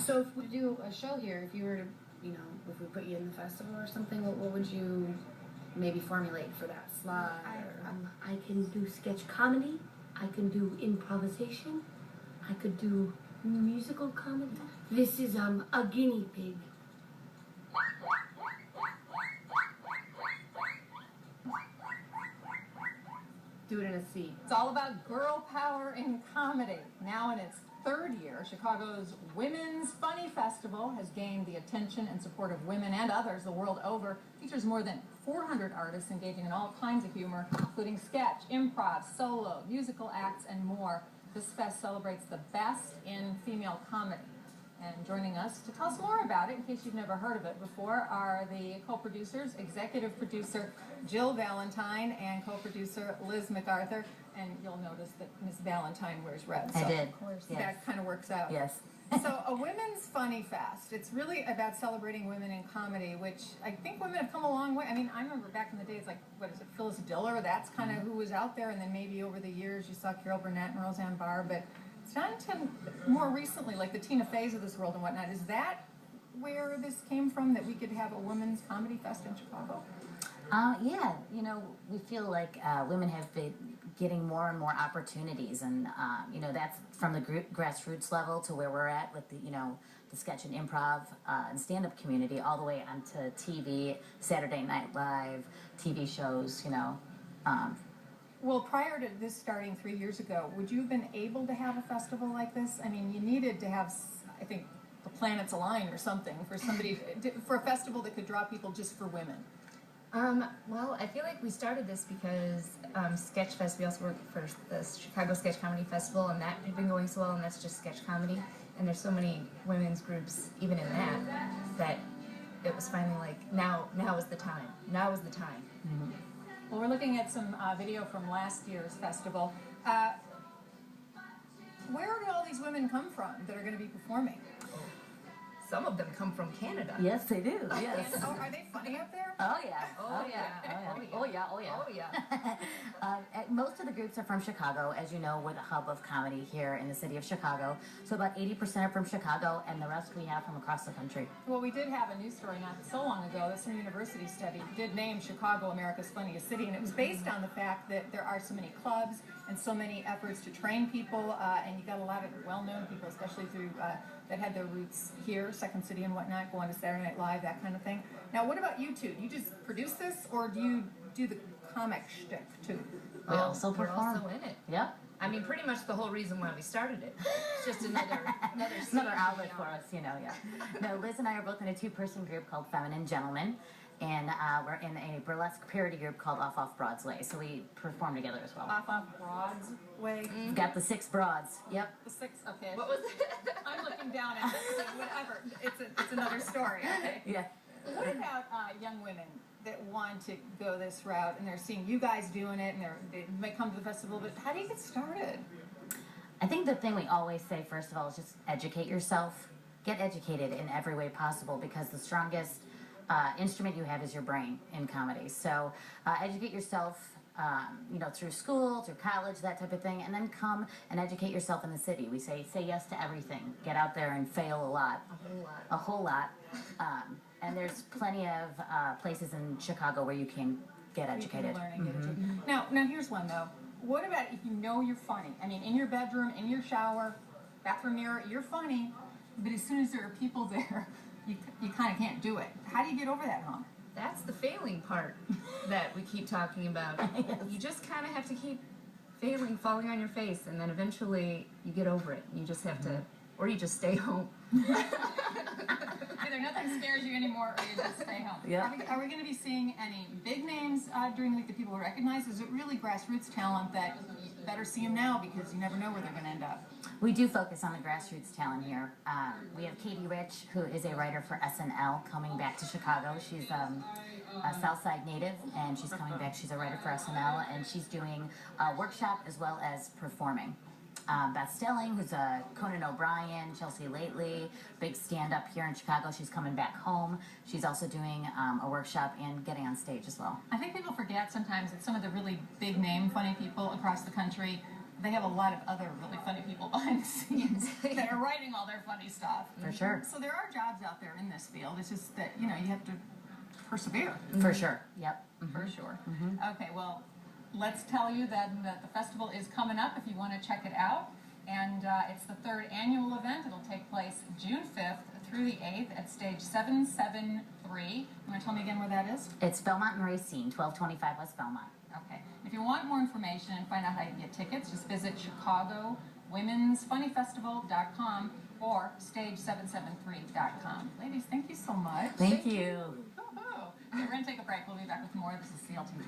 So if we do a show here, if you were to, you know, if we put you in the festival or something, what would you maybe formulate for that slot? I can do sketch comedy. I can do improvisation. I could do musical comedy. This is a guinea pig. Do it in a seat. It's all about girl power in comedy. Now in its third year, Chicago's Women's Funny Festival has gained the attention and support of women and others the world over. Features more than 400 artists engaging in all kinds of humor, including sketch, improv, solo, musical acts, and more. This fest celebrates the best in female comedy. And joining us to tell us more about it, in case you've never heard of it before, are the co-producers, executive producer Jill Valentine and co-producer Liz MacArthur. And you'll notice that Miss Valentine wears red. So I did. Of course, yes. That kind of works out. Yes. So a Women's Funny Fest. It's really about celebrating women in comedy, which I think women have come a long way. I mean, I remember back in the days, like, what is it, Phyllis Diller? That's kind of who was out there. And then maybe over the years you saw Carol Burnett and Roseanne Barr. But it's not until more recently, like the Tina Feys of this world and whatnot. Is that where this came from, that we could have a women's comedy fest in Chicago? Yeah, you know, we feel like women have been getting more and more opportunities, and you know, that's from the grassroots level to where we're at with the, you know, the sketch and improv and stand-up community, all the way onto TV, Saturday Night Live, TV shows, you know. Well, prior to this starting 3 years ago, would you have been able to have a festival like this? I mean, you needed to have, I think, the planets align or something for somebody, for a festival that could draw people just for women. Well, I feel like we started this because Sketchfest, we also work for the Chicago Sketch Comedy Festival, and that had been going so well, and that's just sketch comedy. And there's so many women's groups even in that it was finally like, now is the time. Now is the time. Mm-hmm. Well, we're looking at some video from last year's festival. Where do all these women come from that are going to be performing? Some of them come from Canada. Yes, they do. Yes. Oh, are they funny up there? Oh yeah. Oh, yeah. Oh yeah. Oh yeah. Oh yeah. Most of the groups are from Chicago. As you know, we're the hub of comedy here in the city of Chicago. So about 80% are from Chicago, and the rest we have from across the country. Well, we did have a news story not so long ago that some university study did name Chicago America's funniest city, and it was based on the fact that there are so many clubs and so many efforts to train people, and you got a lot of well-known people, especially through that had their roots here, Second City and whatnot, going to Saturday Night Live, that kind of thing. Now, what about you two? Do you just produce this, or do you do the comic shtick too? We also we're perform. also in it. Yep. I mean, pretty much the whole reason why we started it. It's just another Another outlet for us, you know, yeah. No, Liz and I are both in a two-person group called Feminine Gentlemen, and we're in a burlesque parody group called Off Broadway, so we perform together as well. Off Broadway. We've got the 6 broads. Yep. The 6. Okay. What was it? I'm looking down at it. Whatever. It's another story. Okay. Yeah. What about young women that want to go this route, and they're seeing you guys doing it, and they might come to the festival, but how do you get started? I think the thing we always say, first of all, is just educate yourself. Get educated in every way possible, because the strongest instrument you have is your brain in comedy. So educate yourself, you know, through school, through college, that type of thing, and then come and educate yourself in the city. We say yes to everything. Get out there and fail a lot. A whole lot. And there's plenty of places in Chicago where you can get educated. You can learn and get educated. Now here's one though. What about if you know you're funny? I mean, in your bedroom, in your shower, bathroom mirror, you're funny, but as soon as there are people there, you kind of can't do it. How do you get over that hump? That's the failing part that we keep talking about. Yes. You just kind of have to keep failing, falling on your face, and then eventually you get over it. You just have to, or you just stay home. Either nothing scares you anymore, or you just stay home. Yeah. Are we going to be seeing any big names during the week that people recognize? Is it really grassroots talent that you better see them now, because you never know where they're going to end up? We do focus on the grassroots talent here. We have Katie Rich, who is a writer for SNL, coming back to Chicago. She's a Southside native, and she's coming back. She's a writer for SNL, and she's doing a workshop as well as performing. Beth Stelling, who's a Conan O'Brien, Chelsea Lately, big stand-up here in Chicago. She's coming back home. She's also doing a workshop and getting on stage as well. I think people forget sometimes that some of the really big name funny people across the country, they have a lot of other really funny people behind the scenes that are right writing all their funny stuff. For sure. So there are jobs out there in this field. It's just that, you know, you have to persevere. For sure. Yep. For sure. Okay, well, let's tell you that the festival is coming up if you want to check it out. And it's the 3rd annual event. It'll take place June 5th through the 8th at stage 773. You want to tell me again where that is? It's Belmont and Racine, 1225 West Belmont. Okay. If you want more information and find out how you can get tickets, just visit ChicagoWomen'sFunnyFestival.com or stage773.com. Ladies, thank you so much. Thank you. Woo-hoo. Okay, we're going to take a break. We'll be back with more. This is CLTV.